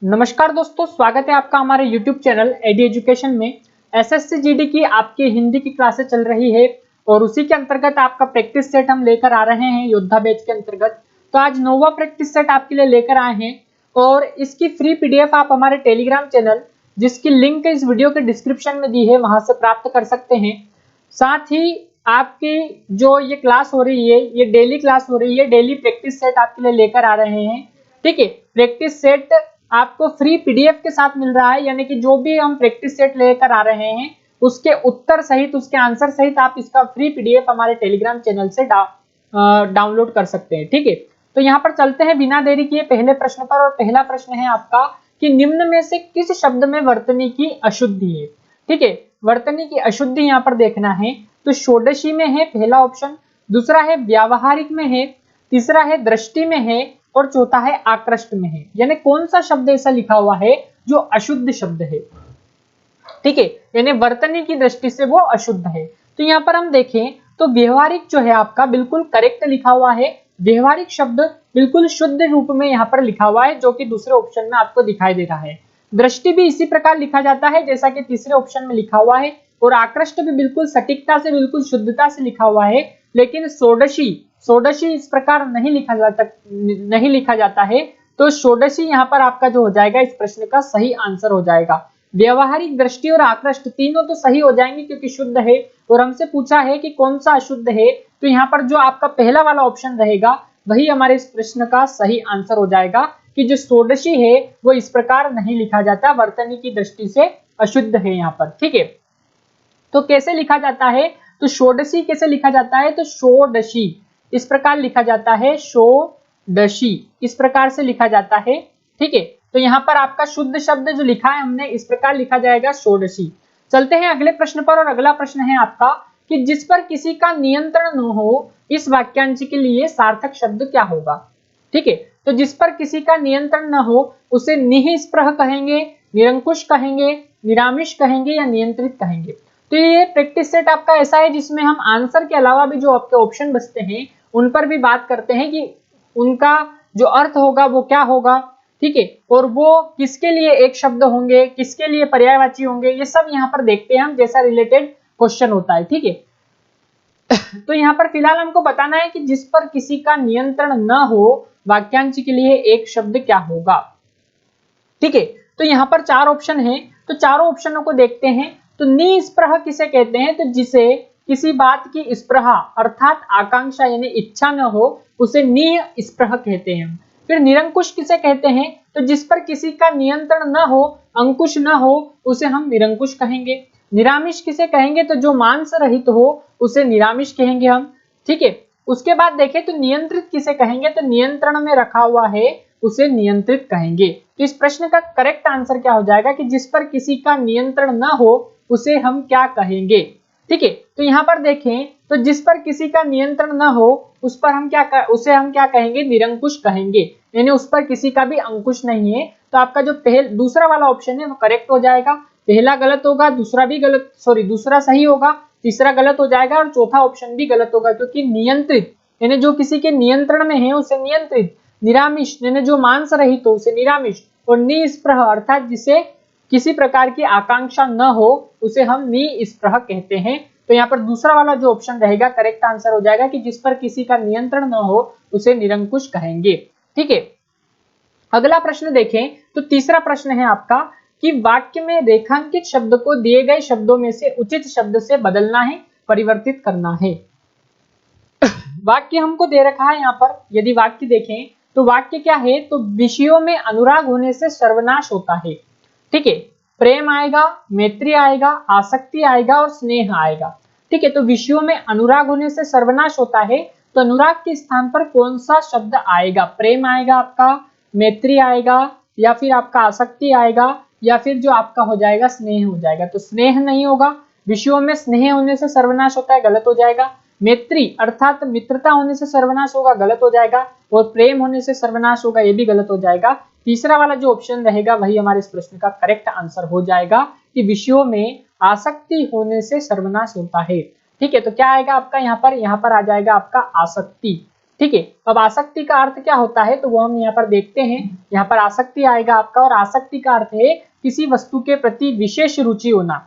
नमस्कार दोस्तों, स्वागत है आपका हमारे YouTube चैनल एडी एजुकेशन में। एसएससी जीडी की आपकी हिंदी की क्लासेस चल रही है और उसी के अंतर्गत आपका प्रैक्टिस सेट हम लेकर आ रहे हैं योद्धा बैच के अंतर्गत। तो आज 9वां प्रैक्टिस सेट आपके लिए लेकर आए हैं और इसकी फ्री पीडीएफ आप हमारे टेलीग्राम चैनल, जिसकी लिंक इस वीडियो के डिस्क्रिप्शन में दी है, वहां से प्राप्त कर सकते हैं। साथ ही आपकी जो ये क्लास हो रही है, ये डेली क्लास हो रही है, डेली प्रैक्टिस सेट आपके लिए लेकर आ रहे हैं। ठीक है, प्रैक्टिस सेट आपको फ्री पीडीएफ के साथ मिल रहा है, यानी कि जो भी हम प्रैक्टिस सेट लेकर आ रहे हैं उसके उत्तर सहित, उसके आंसर सहित आप इसका फ्री पीडीएफ हमारे टेलीग्राम चैनल से डाउनलोड कर सकते हैं। ठीक है, तो यहाँ पर चलते हैं बिना देरी किए पहले प्रश्न पर। और पहला प्रश्न है आपका कि निम्न में से किस शब्द में वर्तनी की अशुद्धि है। ठीक है, वर्तनी की अशुद्धि यहाँ पर देखना है तो षोडशी में है पहला ऑप्शन, दूसरा है व्यावहारिक में है, तीसरा है दृष्टि में है और चौथा है आकृष्ट में है। यानी कौन सा शब्द ऐसा लिखा हुआ है जो अशुद्ध शब्द है। ठीक है, यानी वर्तनी की दृष्टि से वो अशुद्ध है। तो यहाँ पर हम देखें तो व्यवहारिक जो है आपका बिल्कुल करेक्ट लिखा हुआ है। व्यवहारिक शब्द बिल्कुल शुद्ध रूप में यहाँ पर लिखा हुआ है, जो कि दूसरे ऑप्शन में आपको दिखाई दे रहा है। दृष्टि भी इसी प्रकार लिखा जाता है जैसा कि तीसरे ऑप्शन में लिखा हुआ है, और आकृष्ट भी बिल्कुल सटीकता से, बिल्कुल शुद्धता से लिखा हुआ है। लेकिन षोडशी इस प्रकार नहीं लिखा जाता है। तो षोडशी यहाँ पर आपका जो हो जाएगा इस प्रश्न का सही आंसर हो जाएगा। व्यवहारिक, दृष्टि और आकृष्ट तीनों तो सही हो जाएंगे क्योंकि शुद्ध है। और हमसे पूछा है कि कौन सा अशुद्ध है, तो यहाँ पर जो आपका पहला वाला ऑप्शन रहेगा वही हमारे इस प्रश्न का सही आंसर हो जाएगा कि जो षोडशी है वो इस प्रकार नहीं लिखा जाता, वर्तनी की दृष्टि से अशुद्ध है यहाँ पर। ठीक है, तो कैसे लिखा जाता है, तो षोडशी कैसे लिखा जाता है, तो षोडशी इस प्रकार लिखा जाता है, षोडशी इस प्रकार से लिखा जाता है। ठीक है, तो यहाँ पर आपका शुद्ध शब्द जो लिखा है हमने इस प्रकार लिखा जाएगा षोडशी। चलते हैं अगले प्रश्न पर, और अगला प्रश्न है आपका कि जिस पर किसी का नियंत्रण न हो, इस वाक्यांश के लिए सार्थक शब्द क्या होगा। ठीक है, तो जिस पर किसी का नियंत्रण न हो उसे निःस्पृह कहेंगे, निरंकुश कहेंगे, निरामिष कहेंगे या नियंत्रित कहेंगे। तो ये प्रैक्टिस सेट आपका ऐसा है जिसमें हम आंसर के अलावा भी जो आपके ऑप्शन बचते हैं उन पर भी बात करते हैं कि उनका जो अर्थ होगा वो क्या होगा। ठीक है, और वो किसके लिए एक शब्द होंगे, किसके लिए पर्यायवाची होंगे, ये सब यहाँ पर देखते हैं हम, जैसा रिलेटेड क्वेश्चन होता है। ठीक है, तो यहाँ पर फिलहाल हमको बताना है कि जिस पर किसी का नियंत्रण न हो वाक्यांश के लिए एक शब्द क्या होगा। ठीक है, तो यहाँ पर चार ऑप्शन है, तो चारों ऑप्शनों को देखते हैं। तो निःस्पृह किसे कहते हैं, तो जिसे किसी बात की स्पृहा अर्थात आकांक्षा यानी इच्छा न हो उसे निःस्पृह कहते हैं। फिर निरंकुश किसे कहते हैं, तो जिस पर किसी का नियंत्रण न हो, अंकुश न हो, उसे हम निरंकुश कहेंगे। निरामिष किसे कहेंगे, तो जो मांस रहित हो उसे निरामिष कहेंगे हम। ठीक है, उसके बाद देखें तो नियंत्रित किसे कहेंगे, तो नियंत्रण में रखा हुआ है उसे नियंत्रित कहेंगे। तो इस प्रश्न का करेक्ट आंसर क्या हो जाएगा कि जिस पर किसी का नियंत्रण न हो उसे हम क्या कहेंगे। ठीक है, तो यहाँ पर देखें तो जिस पर किसी का नियंत्रण न हो उसे हम क्या कहेंगे, निरंकुश कहेंगे, यानी उस पर किसी का भी अंकुश नहीं है। तो आपका जो दूसरा वाला ऑप्शन है वो करेक्ट हो जाएगा। पहला गलत होगा, दूसरा सही होगा, तीसरा गलत हो जाएगा और चौथा ऑप्शन भी गलत होगा, क्योंकि नियंत्रित यानी जो किसी के नियंत्रण में है उसे नियंत्रित, निरामिष यानी जो मांस रहित हो उसे निरामिष, और निःस्पृह अर्थात जिसे किसी प्रकार की आकांक्षा न हो उसे हम निःस्पृह कहते हैं। तो यहाँ पर दूसरा वाला जो ऑप्शन रहेगा करेक्ट आंसर हो जाएगा कि जिस पर किसी का नियंत्रण न हो उसे निरंकुश कहेंगे। ठीक है, अगला प्रश्न देखें तो तीसरा प्रश्न है आपका कि वाक्य में रेखांकित शब्द को दिए गए शब्दों में से उचित शब्द से बदलना है, परिवर्तित करना है। वाक्य हमको दे रखा है यहाँ पर, यदि वाक्य देखें तो वाक्य क्या है, तो विषयों में अनुराग होने से सर्वनाश होता है। ठीक है, प्रेम आएगा, मैत्री आएगा, आसक्ति आएगा और स्नेह आएगा। ठीक है, तो विषयों में अनुराग होने से सर्वनाश होता है, तो अनुराग के स्थान पर कौन सा शब्द आएगा, प्रेम आएगा आपका, मैत्री आएगा, या फिर आपका आसक्ति आएगा, या फिर जो आपका हो जाएगा स्नेह हो जाएगा। तो स्नेह नहीं होगा, विषयों में स्नेह होने से सर्वनाश होता है, गलत हो जाएगा। मैत्री अर्थात मित्रता होने से सर्वनाश होगा, गलत हो जाएगा। और प्रेम होने से सर्वनाश होगा, ये भी गलत हो जाएगा। तीसरा वाला जो ऑप्शन रहेगा वही हमारे इस प्रश्न का करेक्ट आंसर हो जाएगा कि विषयों में आसक्ति होने से सर्वनाश होता है। ठीक है, तो क्या आएगा आपका यहाँ पर आ जाएगा आपका आसक्ति। ठीक है। अब आसक्ति का अर्थ क्या होता है तो वो हम यहाँ पर देखते हैं। यहाँ पर आसक्ति आएगा आपका, और आसक्ति का अर्थ है किसी वस्तु के प्रति विशेष रुचि होना।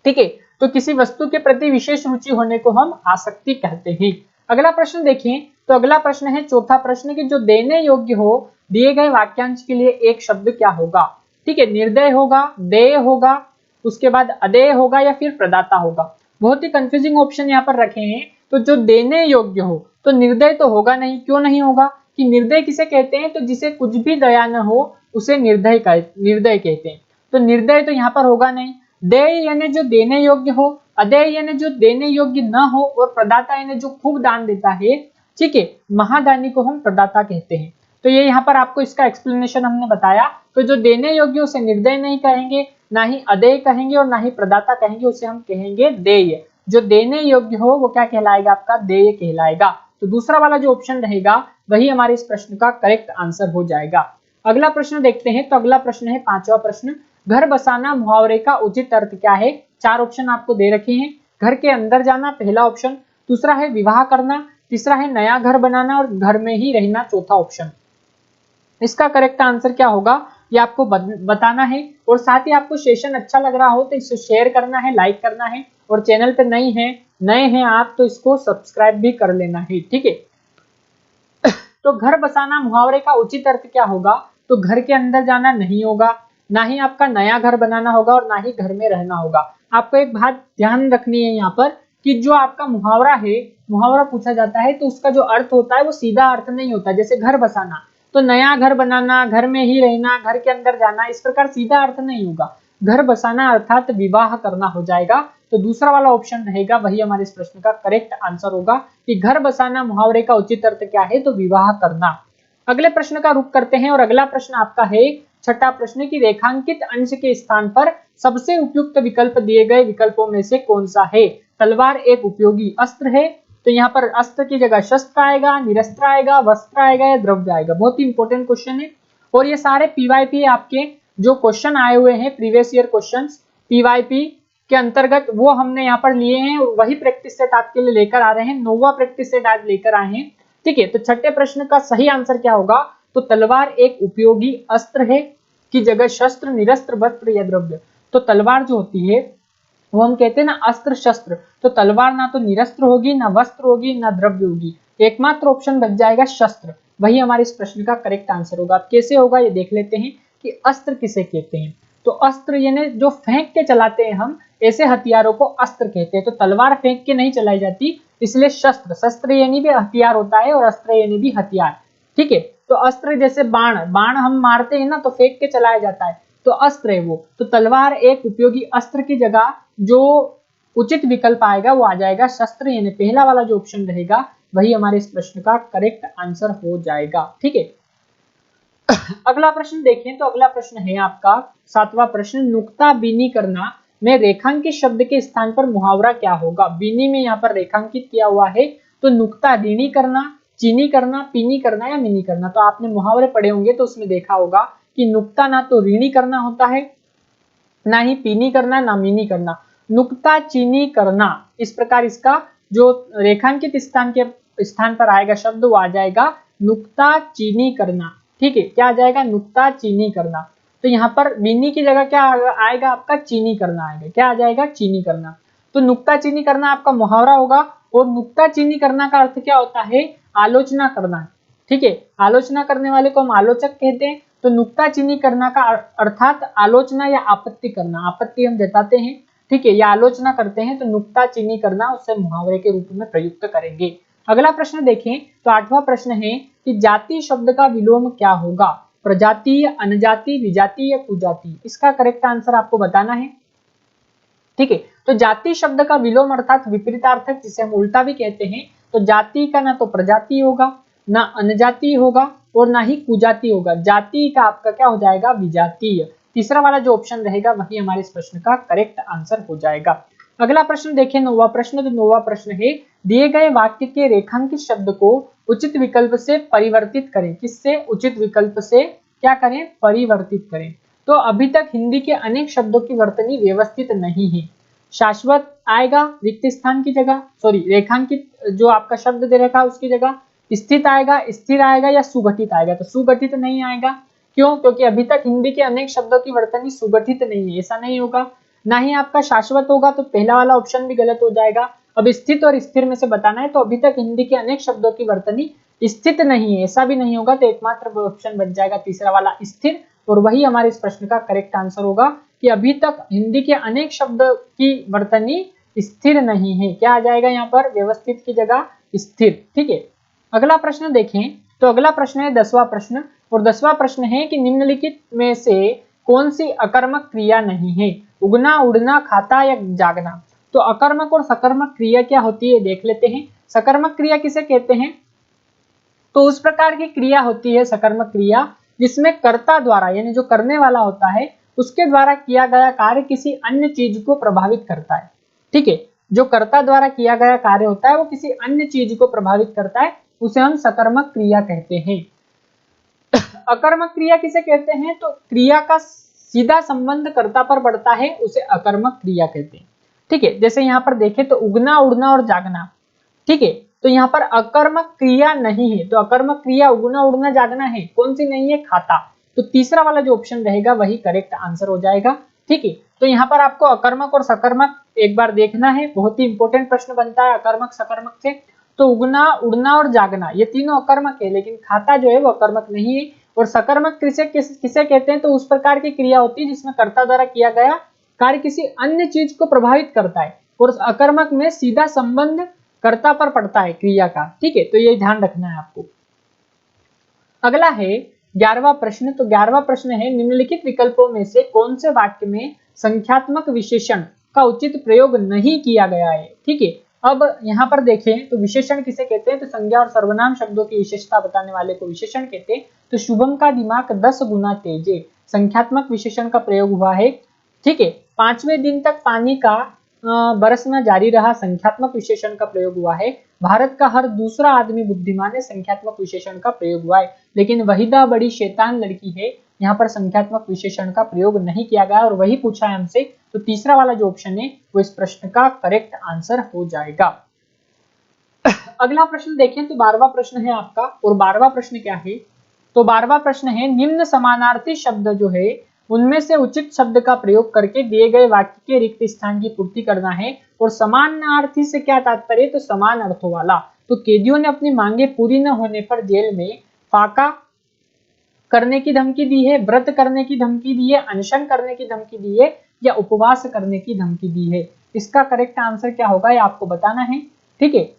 ठीक है, तो किसी वस्तु के प्रति विशेष रुचि होने को हम आसक्ति कहते हैं। अगला प्रश्न देखें, तो अगला प्रश्न है चौथा प्रश्न कि जो देने योग्य हो दिए गए वाक्यांश के लिए एक शब्द क्या होगा। ठीक है, निर्दय होगा, देय होगा, उसके बाद अदेय होगा या फिर प्रदाता होगा। बहुत ही कंफ्यूजिंग ऑप्शन यहाँ पर रखे हैं। तो जो देने योग्य हो तो निर्दय तो होगा नहीं, क्यों नहीं होगा कि निर्दय किसे कहते हैं, तो जिसे कुछ भी दया न हो उसे निर्दय कहते हैं। तो निर्दय तो यहाँ पर होगा नहीं। देय यानी जो देने योग्य हो, अदेय यानी जो देने योग्य न हो, और प्रदाता यानी जो खूब दान देता है। ठीक है, महादानी को हम प्रदाता कहते हैं। तो ये यहाँ पर आपको इसका एक्सप्लेनेशन हमने बताया। तो जो देने योग्य उसे निर्दय नहीं कहेंगे, ना ही अदेय कहेंगे और ना ही प्रदाता कहेंगे, उसे हम कहेंगे देय। जो देने योग्य हो वो क्या कहलाएगा आपका, देय कहलाएगा। तो दूसरा वाला जो ऑप्शन रहेगा वही हमारे इस प्रश्न का करेक्ट आंसर हो जाएगा। अगला प्रश्न देखते हैं, तो अगला प्रश्न है पांचवा प्रश्न, घर बसाना मुहावरे का उचित अर्थ क्या है। चार ऑप्शन आपको दे रखे हैं। घर के अंदर जाना पहला ऑप्शन, दूसरा है विवाह करना, तीसरा है नया घर बनाना, और घर में ही रहना चौथा ऑप्शन। इसका करेक्ट आंसर क्या होगा ये आपको बताना है, और साथ ही आपको सेशन अच्छा लग रहा हो तो इसे शेयर करना है, लाइक करना है, और चैनल पे नए हैं आप तो इसको सब्सक्राइब भी कर लेना है। ठीक है, तो घर बसाना मुहावरे का उचित अर्थ क्या होगा, तो घर के अंदर जाना नहीं होगा, ना ही आपका नया घर बनाना होगा, और ना ही घर में रहना होगा। आपको एक बात ध्यान रखनी है यहाँ पर कि जो आपका मुहावरा है, मुहावरा पूछा जाता है तो उसका जो अर्थ होता है वो सीधा अर्थ नहीं होता। जैसे घर बसाना तो नया घर बनाना, घर में ही रहना, घर के अंदर जाना, इस प्रकार सीधा अर्थ नहीं होगा। घर बसाना अर्थात विवाह करना हो जाएगा। तो दूसरा वाला ऑप्शन रहेगा वही हमारे इस प्रश्न का करेक्ट आंसर होगा कि घर बसाना मुहावरे का उचित अर्थ क्या है, तो विवाह करना। अगले प्रश्न का रुख करते हैं, और अगला प्रश्न आपका है छठा प्रश्न की रेखांकित अंश के स्थान पर सबसे उपयुक्त विकल्प दिए गए विकल्पों में से कौन सा है। तलवार एक उपयोगी अस्त्र है, तो यहाँ पर अस्त्र की जगह शस्त्र आएगा, निरस्त्र आएगा, वस्त्र आएगा या द्रव्य आएगा। बहुत ही इंपॉर्टेंट क्वेश्चन है, और ये सारे पीवाईपी आपके जो क्वेश्चन आए हुए हैं प्रीवियस ईयर क्वेश्चंस पीवाईपी के अंतर्गत वो हमने यहाँ पर लिए हैं, और वही प्रैक्टिस सेट आपके लिए लेकर आ रहे हैं। 9वां प्रैक्टिस सेट आज लेकर आए हैं। ठीक है, तो छठे प्रश्न का सही आंसर क्या होगा, तो तलवार एक उपयोगी अस्त्र है की जगह शस्त्र, निरस्त्र, वस्त्र या द्रव्य। तो तलवार जो होती है वो हम कहते हैं ना अस्त्र शस्त्र, तो तलवार ना तो निरस्त्र होगी, ना वस्त्र होगी, ना द्रव्य होगी। एकमात्र ऑप्शन बच जाएगा शस्त्र, वही हमारे इस प्रश्न का करेक्ट आंसर होगा। अब कैसे होगा ये देख लेते हैं कि अस्त्र किसे कहते हैं। तो अस्त्र यानी जो फेंक के चलाते हैं हम, ऐसे हथियारों को अस्त्र कहते हैं। तो तलवार फेंक के नहीं चलाई जाती, इसलिए शस्त्र, शस्त्र यानी भी हथियार होता है, और अस्त्र यानी भी हथियार। ठीक है, तो अस्त्र जैसे बाण हम मारते हैं ना तो फेंक के चलाया जाता है, तो अस्त्र है वो। तो तलवार एक उपयोगी अस्त्र की जगह जो उचित विकल्प आएगा वो आ जाएगा शस्त्र, यानी पहला वाला जो ऑप्शन रहेगा वही हमारे इस प्रश्न का करेक्ट आंसर हो जाएगा। ठीक है, अगला प्रश्न देखें, तो अगला प्रश्न है आपका सातवां प्रश्न, नुक्ता बीनी करना में रेखांकित शब्द के स्थान पर मुहावरा क्या होगा। बीनी में यहाँ पर रेखांकित किया हुआ है, तो नुक्ता ऋणी करना, चीनी करना, पीनी करना या मिनी करना। तो आपने मुहावरे पढ़े होंगे तो उसमें देखा होगा कि नुक्ता ना तो ऋणी करना होता है, ना ही पीनी करना, ना मीनी करना। नुक्ता चीनी करना, इस प्रकार इसका जो रेखांकित स्थान पर आएगा शब्द वो आ जाएगा नुक्ता चीनी करना। ठीक है, क्या आ जाएगा, नुक्ता चीनी करना। तो यहाँ पर बीनी की जगह क्या आएगा आपका, चीनी करना आएगा। क्या आ जाएगा, चीनी करना। तो नुक्ता चीनी करना आपका मुहावरा होगा, और नुक्ता चीनी करना का अर्थ क्या होता है, आलोचना करना। ठीक है, आलोचना करने वाले को हम आलोचक कहते हैं। तो नुक्ता चीनी करना का अर्थात आलोचना या आपत्ति करना, आपत्ति हम जताते हैं। ठीक है, या आलोचना करते हैं, तो नुक्ता चीनी करना उसे मुहावरे के रूप में प्रयुक्त करेंगे। अगला प्रश्न देखें, तो आठवां प्रश्न है कि जाति शब्द का विलोम क्या होगा, प्रजातीय, अनजाति, विजाति या कुजाति। इसका करेक्ट आंसर आपको बताना है। ठीक है, तो जाति शब्द का विलोम अर्थात विपरीतार्थक, जिसे हम उल्टा भी कहते हैं। तो जाति का ना तो प्रजाति होगा, ना अनजाति होगा, और ना ही कुजाति होगा। जाति का आपका क्या हो जाएगा, विजातीय। तीसरा वाला जो ऑप्शन रहेगा वही हमारे इस प्रश्न का करेक्ट आंसर हो जाएगा। अगला प्रश्न देखें, 9वां प्रश्न। तो 9वां प्रश्न है, दिए गए वाक्य के रेखांकित शब्द को उचित विकल्प से परिवर्तित करें। किससे, उचित विकल्प से क्या करें, परिवर्तित करें। तो अभी तक हिंदी के अनेक शब्दों की वर्तनी व्यवस्थित नहीं है। शाश्वत आएगा रिक्त स्थान की जगह, सॉरी रेखांकित जो आपका शब्द दे रखा है उसकी जगह, स्थित आएगा, स्थिर आएगा या सुगठित आएगा? तो सुगठित नहीं आएगा। क्यों? क्योंकि अभी तक हिंदी के अनेक शब्दों की वर्तनी सुगठित नहीं है, ऐसा नहीं होगा। ना ही आपका शाश्वत होगा, तो पहला वाला ऑप्शन भी गलत हो जाएगा। अब स्थित और स्थिर में से बताना है, तो अभी तक हिंदी के अनेक शब्दों की वर्तनी स्थित नहीं है, ऐसा भी नहीं होगा। तो एकमात्र ऑप्शन बच जाएगा तीसरा वाला स्थिर, और वही हमारे इस प्रश्न का करेक्ट आंसर होगा कि अभी तक हिंदी के अनेक शब्द की वर्तनी स्थिर नहीं है। क्या आ जाएगा यहाँ पर? व्यवस्थित की जगह स्थिर। ठीक है, अगला प्रश्न देखें। तो अगला प्रश्न है 10वां प्रश्न, और 10वां प्रश्न है कि निम्नलिखित में से कौन सी अकर्मक क्रिया नहीं है? उगना, उड़ना, खाता या जागना। तो अकर्मक और सकर्मक क्रिया क्या होती है देख लेते हैं। सकर्मक क्रिया किसे कहते हैं? तो उस प्रकार की क्रिया होती है सकर्मक क्रिया जिसमें कर्ता द्वारा, यानी जो करने वाला होता है, उसके द्वारा किया गया कार्य किसी अन्य चीज को प्रभावित करता है। ठीक है, जो कर्ता द्वारा किया गया कार्य होता है वो किसी अन्य चीज को प्रभावित करता है, उसे हम सकर्मक क्रिया कहते हैं। अकर्मक क्रिया किसे कहते हैं? तो क्रिया का सीधा संबंध कर्ता पर पड़ता है, उसे अकर्मक क्रिया कहते हैं। ठीक है, जैसे यहाँ पर देखें तो उगना, उड़ना और जागना। ठीक है, तो यहाँ पर अकर्मक क्रिया नहीं है। तो अकर्मक क्रिया उगना, उड़ना, जागना है, कौन सी नहीं है? खाता। तो तीसरा वाला जो ऑप्शन रहेगा वही करेक्ट आंसर हो जाएगा। ठीक है, तो यहाँ पर आपको अकर्मक और सकर्मक एक बार देखना है, बहुत ही इंपॉर्टेंट प्रश्न बनता है अकर्मक सकर्मक से। तो उगना, उड़ना और जागना ये तीनों अकर्मक है, लेकिन खाता जो है वो अकर्मक नहीं है। और सकर्मक किसे कहते हैं? तो उस प्रकार की क्रिया होती है जिसमें कर्ता द्वारा किया गया कार्य किसी अन्य चीज को प्रभावित करता है, और अकर्मक में सीधा संबंध कर्ता पर पड़ता है क्रिया का। ठीक है, तो ये ध्यान रखना है आपको। अगला है 11वां प्रश्न। तो 11वां प्रश्न है निम्नलिखित विकल्पों में से कौन से वाक्य में संख्यात्मक विशेषण का उचित प्रयोग नहीं किया गया है? ठीक है, अब यहाँ पर देखें तो विशेषण किसे कहते हैं? तो संज्ञा और सर्वनाम शब्दों की विशेषता बताने वाले को विशेषण कहते हैं। तो शुभम का दिमाग 10 गुना तेज है, संख्यात्मक विशेषण का प्रयोग हुआ है। ठीक है, 5वें दिन तक पानी का बरसना जारी रहा, संख्यात्मक विशेषण का प्रयोग हुआ है। भारत का हर दूसरा आदमी बुद्धिमान है, संख्यात्मक विशेषण का प्रयोग हुआ है। लेकिन वहीदा बड़ी शैतान लड़की है, यहाँ पर संख्यात्मक विशेषण का प्रयोग नहीं किया गया, और वही पूछा है हमसे। तो तीसरा वाला जो ऑप्शन है वो इस प्रश्न का करेक्ट आंसर हो जाएगा। अगला प्रश्न देखें तो 12वां प्रश्न है आपका, और 12वां प्रश्न क्या है? तो 12वां प्रश्न है निम्न समानार्थी शब्द जो है उनमें से उचित शब्द का प्रयोग करके दिए गए वाक्य के रिक्त स्थान की पूर्ति करना है। और समानार्थी से क्या तात्पर्य? तो समान अर्थों वाला। तो कैदियों ने अपनी मांगे पूरी न होने पर जेल में फाका करने की धमकी दी है, व्रत करने की धमकी दी है, अनशन करने की धमकी दी है, या उपवास करने की धमकी दी है? इसका करेक्ट आंसर क्या होगा ये आपको बताना है। ठीक है,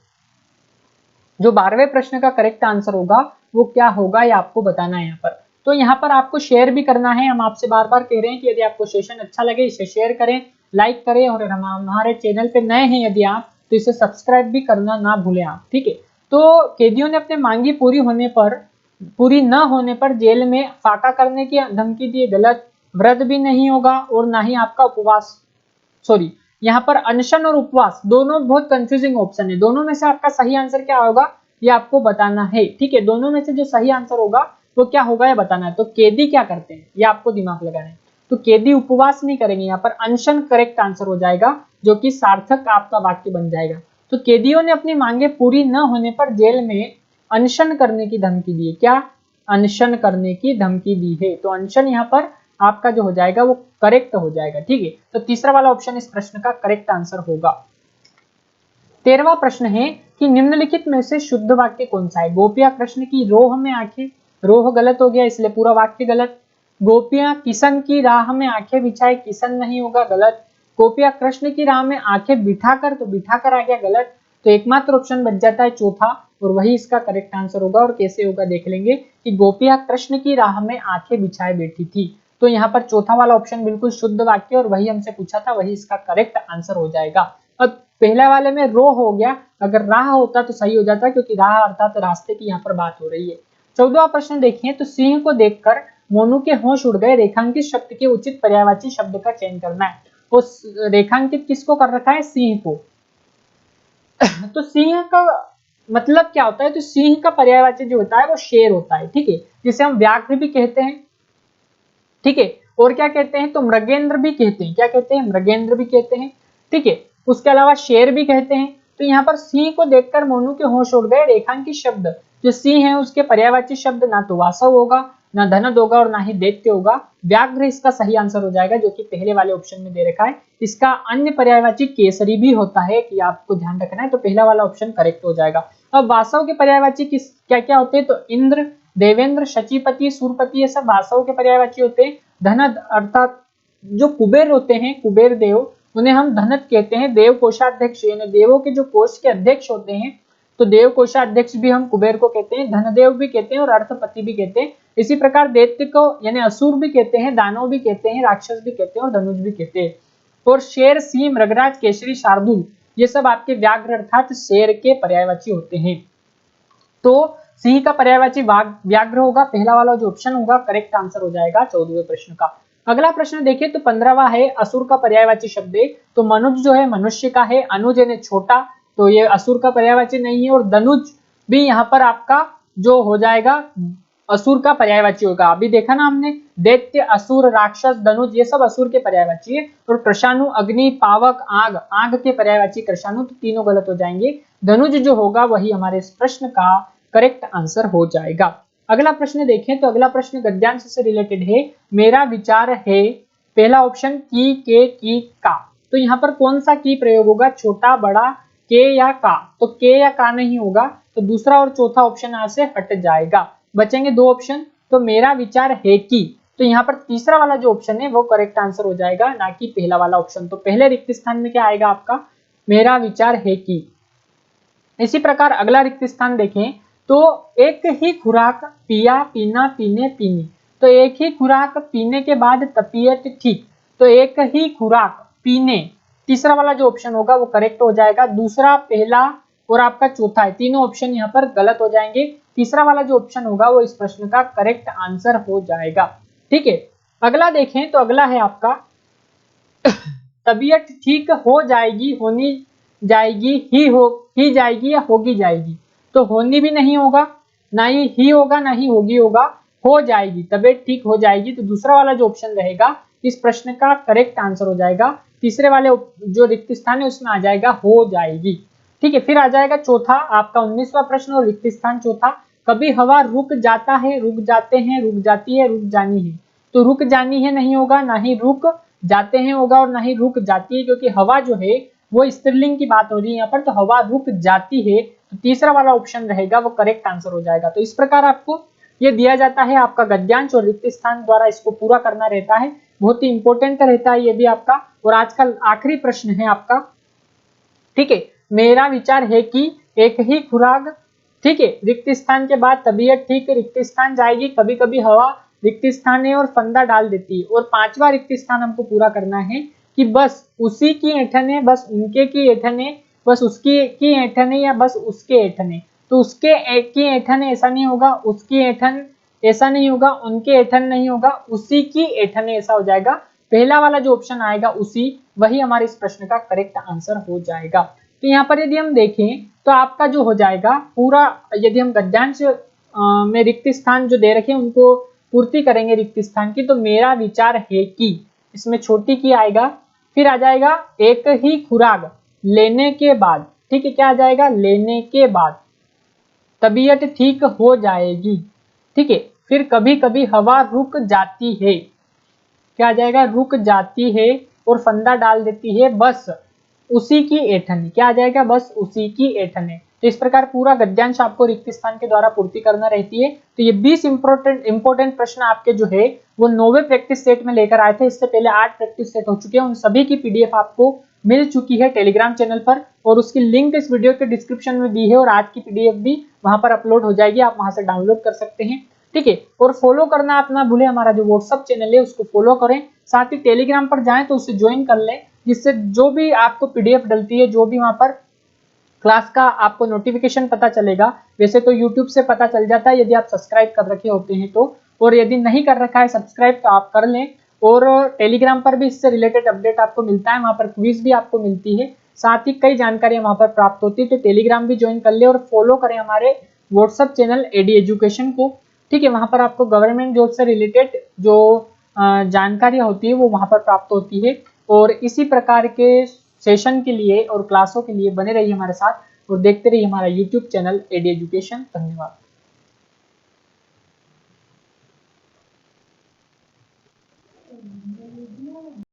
जो 12वें प्रश्न का करेक्ट आंसर होगा वो क्या होगा ये आपको बताना है यहाँ पर। तो यहाँ पर आपको शेयर भी करना है। हम आपसे बार बार कह रहे हैं कि यदि आपको सेशन अच्छा लगे इसे शेयर करें, लाइक करें, और हमारे चैनल पे नए हैं यदि आप, तो इसे सब्सक्राइब भी करना ना भूलें आप। ठीक है, तो कैदियों ने अपने मांगी पूरी न होने पर जेल में फाका करने की धमकी दी, गलत। व्रत भी नहीं होगा, और ना ही आपका उपवास, सॉरी, यहाँ पर अनशन और उपवास दोनों बहुत कंफ्यूजिंग ऑप्शन है। दोनों में से आपका सही आंसर क्या होगा ये आपको बताना है। ठीक है, दोनों में से जो सही आंसर होगा वो क्या होगा ये बताना है। तो कैदी क्या करते हैं ये आपको दिमाग लगाना है। तो कैदी उपवास नहीं करेंगे, यहाँ पर अनशन करेक्ट आंसर हो जाएगा, जो कि सार्थक आपका वाक्य बन जाएगा। तो कैदियों ने अपनी मांगे पूरी न होने पर जेल में अनशन करने की धमकी दी है। क्या? अनशन करने की धमकी दी है। तो अनशन यहाँ पर आपका जो हो जाएगा वो करेक्ट हो जाएगा। ठीक है, तो तीसरा वाला ऑप्शन इस प्रश्न का करेक्ट आंसर होगा। 13वां प्रश्न है कि निम्नलिखित में से शुद्ध वाक्य कौन सा है? गोपियां कृष्ण की रोह में आंखें, रोह गलत हो गया इसलिए पूरा वाक्य गलत। गोपियां किशन की राह में आंखें बिछाए, किशन नहीं होगा, गलत। गोपियां कृष्ण की राह में आंखें बिठाकर, तो बिठाकर आ गया, गलत। तो एकमात्र ऑप्शन बच जाता है चौथा, और वही इसका करेक्ट आंसर होगा। और कैसे होगा देख लेंगे कि गोपियां कृष्ण की राह में आंखें बिछाए बैठी थी। तो यहाँ पर चौथा वाला ऑप्शन बिल्कुल शुद्ध वाक्य, और वही हमसे पूछा था, वही इसका करेक्ट आंसर हो जाएगा। अब पहला वाले में रो हो गया, अगर राह होता तो सही हो जाता, क्योंकि राह अर्थात रास्ते की यहाँ पर बात हो रही है। 14वां प्रश्न देखिए, तो सिंह को देखकर मोनू के होश उड़ गए, रेखांकित शब्द के उचित पर्यायवाची शब्द का चयन करना है। तो रेखांकित किसको कर रखा है? सिंह को। तो सिंह का मतलब क्या होता है? तो सिंह का पर्यायवाची जो होता है वो शेर होता है। ठीक है, जिसे हम व्याघ्र भी कहते हैं। ठीक है, और क्या कहते हैं? तो मृगेंद्र भी कहते हैं। क्या कहते हैं? मृगेंद्र भी कहते हैं। ठीक है, उसके अलावा शेर भी कहते हैं। तो यहाँ पर सिंह को देखकर मोनू के होश उड़ गए, रेखांकित शब्द जो सी है उसके पर्यायवाची शब्द ना तो वासव होगा, ना धनद होगा और ना ही दैत्य होगा। व्याघ्र इसका सही आंसर हो जाएगा, जो कि पहले वाले ऑप्शन में दे रखा है। इसका अन्य पर्यायवाची केसरी भी होता है, कि आपको ध्यान रखना है, तो पहला वाला ऑप्शन करेक्ट हो जाएगा। अब वासव के पर्यायवाची किस क्या क्या होते हैं, तो इंद्र, देवेंद्र, शचीपति, सूरपति, ये सब वासव के पर्यायवाची होते हैं। धनद अर्थात जो कुबेर होते हैं, कुबेर देव, उन्हें हम धनद कहते हैं। देव कोषाध्यक्ष यानी देवों के जो कोष के अध्यक्ष होते हैं, तो देव कोषाध्यक्ष भी हम कुबेर को कहते हैं, धनदेव भी कहते हैं और अर्थपति भी कहते हैं। इसी प्रकार दैत्य को यानी असुर भी कहते हैं, दानव भी कहते हैं, राक्षस भी कहते हैं और धनुष भी कहते हैं। और शेर, सिंह, मृगराज, केसरी, शार्दूल, ये सब आपके व्याघ्र अर्थात शेर के पर्यायवाची होते हैं। तो सिंह का पर्यायवाची व्याघ्र होगा, पहला वाला जो ऑप्शन होगा करेक्ट आंसर हो जाएगा 14वें प्रश्न का। अगला प्रश्न देखिए, तो 15वां है असुर का पर्यायवाची शब्द है। तो मनुज जो है मनुष्य का है, अनुज यानी छोटा, तो ये असुर का पर्यायवाची नहीं है। और धनुज भी यहाँ पर आपका जो हो जाएगा असुर का पर्यायवाची होगा। अभी देखा ना हमने, दैत्य, असुर, राक्षस, धनुज, ये सब असुर के पर्यायवाची है। और कृषाणु, अग्नि, पावक, आग, आग के पर्यायवाची कृषाणु, तो तीनों गलत हो जाएंगे। धनुज जो होगा वही हमारे इस प्रश्न का करेक्ट आंसर हो जाएगा। अगला प्रश्न देखें, तो अगला प्रश्न गद्यांश से रिलेटेड है। मेरा विचार है, पहला ऑप्शन की, के, की, का, तो यहाँ पर कौन सा की प्रयोग होगा, छोटा, बड़ा, के या का, तो के या का नहीं होगा, तो दूसरा और चौथा ऑप्शन यहाँ से हट जाएगा, बचेंगे दो ऑप्शन। तो मेरा विचार है कि, तो यहाँ पर तीसरा वाला जो ऑप्शन है वो करेक्ट आंसर हो जाएगा, ना कि पहला वाला ऑप्शन। तो पहले रिक्त स्थान में क्या आएगा आपका, मेरा विचार है कि। इसी प्रकार अगला रिक्त स्थान देखें, तो एक ही खुराक, पिया, पीना, पीने, पीनी, तो एक ही खुराक पीने के बाद तपीयत ठीक, तो एक ही खुराक पीने, तीसरा वाला जो ऑप्शन होगा वो करेक्ट हो जाएगा। दूसरा, पहला और आपका चौथा है, तीनों ऑप्शन यहाँ पर गलत हो जाएंगे। तीसरा वाला जो ऑप्शन होगा वो इस प्रश्न का करेक्ट आंसर हो जाएगा। ठीक है, अगला देखें, तो अगला है आपका तबीयत ठीक हो जाएगी, होनी जाएगी, ही जाएगी या होगी जाएगी, तो होनी भी नहीं होगा, ना ही होगा, ना ही होगी होगा, हो जाएगी, तबीयत ठीक हो जाएगी, तो दूसरा वाला जो ऑप्शन रहेगा इस प्रश्न का करेक्ट आंसर हो जाएगा। तीसरे वाले जो रिक्त स्थान है उसमें आ जाएगा हो जाएगी। ठीक है, फिर आ जाएगा चौथा आपका 19वां प्रश्न और रिक्त स्थान चौथा। कभी हवा रुक जाता है, रुक जाते हैं, रुक जाती है, रुक जानी है, तो रुक जानी है नहीं होगा, ना ही रुक जाते हैं होगा और ना ही रुक जाती है, क्योंकि हवा जो है वो स्त्रीलिंग की बात हो रही है यहाँ पर, तो हवा रुक जाती है, तो तीसरा वाला ऑप्शन रहेगा वो करेक्ट आंसर हो जाएगा। तो इस प्रकार आपको ये दिया जाता है आपका गद्यांश और रिक्त स्थान द्वारा इसको पूरा करना रहता है, बहुत ही इंपॉर्टेंट रहता है ये भी आपका। और आज का आखिरी प्रश्न है आपका, ठीक है, मेरा विचार है कि एक ही खुराक, ठीक है, रिक्त स्थान के बाद तबीयत ठीक, रिक्त स्थान जाएगी, कभी कभी हवा, रिक्त स्थान है और फंदा डाल देती है। और पांचवा रिक्त स्थान हमको पूरा करना है कि बस उसी की ऐंठन है, बस उनके की ऐंठन है, बस उसकी की ऐंठन है या बस उसके ऐंठन है, तो उसके की ऐंठन है ऐसा नहीं होगा, उसकी ऐंठन ऐसा नहीं होगा, उनके ऐंठन नहीं होगा, उसी की ऐंठन है ऐसा हो जाएगा। पहला वाला जो ऑप्शन आएगा उसी, वही हमारे इस प्रश्न का करेक्ट आंसर हो जाएगा। तो यहाँ पर यदि हम देखें तो आपका जो हो जाएगा पूरा, यदि हम गद्यांश में रिक्त स्थान जो दे रखे हैं उनको पूर्ति करेंगे रिक्त स्थान की, तो मेरा विचार है कि इसमें छोटी की आएगा, फिर आ जाएगा एक ही खुराक लेने के बाद, ठीक है, क्या आ जाएगा, लेने के बाद तबीयत ठीक हो जाएगी, ठीक है, फिर कभी कभी हवा रुक जाती है, क्या आ जाएगा, रुक जाती है और फंदा डाल देती है, बस उसी की ऐंठन, क्या आ जाएगा, बस उसी की ऐंठन है। तो इस प्रकार पूरा गद्यांश आपको रिक्त स्थान के द्वारा पूर्ति करना रहती है। तो ये 20 इंपोर्टेंट प्रश्न आपके जो है वो 9वें प्रैक्टिस सेट में लेकर आए थे। इससे पहले 8 प्रैक्टिस सेट हो चुके हैं, उन सभी की पीडीएफ आपको मिल चुकी है टेलीग्राम चैनल पर, और उसकी लिंक इस वीडियो के डिस्क्रिप्शन में दी है, और आज की पीडीएफ भी वहां पर अपलोड हो जाएगी, आप वहां से डाउनलोड कर सकते हैं। ठीक है, और फॉलो करना आप ना भूले, हमारा जो व्हाट्सअप चैनल है उसको फॉलो करें, साथ ही टेलीग्राम पर जाएं तो उसे ज्वाइन कर लें, जिससे जो भी आपको पीडीएफ डलती है, जो भी वहां पर क्लास का आपको नोटिफिकेशन पता चलेगा। वैसे तो यूट्यूब से पता चल जाता है यदि आप सब्सक्राइब कर रखे होते हैं तो, और यदि नहीं कर रखा है सब्सक्राइब तो आप कर लें। और टेलीग्राम पर भी इससे रिलेटेड अपडेट आपको मिलता है, वहां पर क्विज भी आपको मिलती है, साथ ही कई जानकारियां वहां पर प्राप्त होती है। तो टेलीग्राम भी ज्वाइन कर ले और फॉलो करें हमारे व्हाट्सअप चैनल एडी एजुकेशन को। ठीक है, वहां पर आपको गवर्नमेंट जॉब से रिलेटेड जो जानकारियां होती है वो वहां पर प्राप्त होती है। और इसी प्रकार के सेशन के लिए और क्लासों के लिए बने रहिए हमारे साथ और देखते रहिए हमारा यूट्यूब चैनल एडी एजुकेशन। धन्यवाद।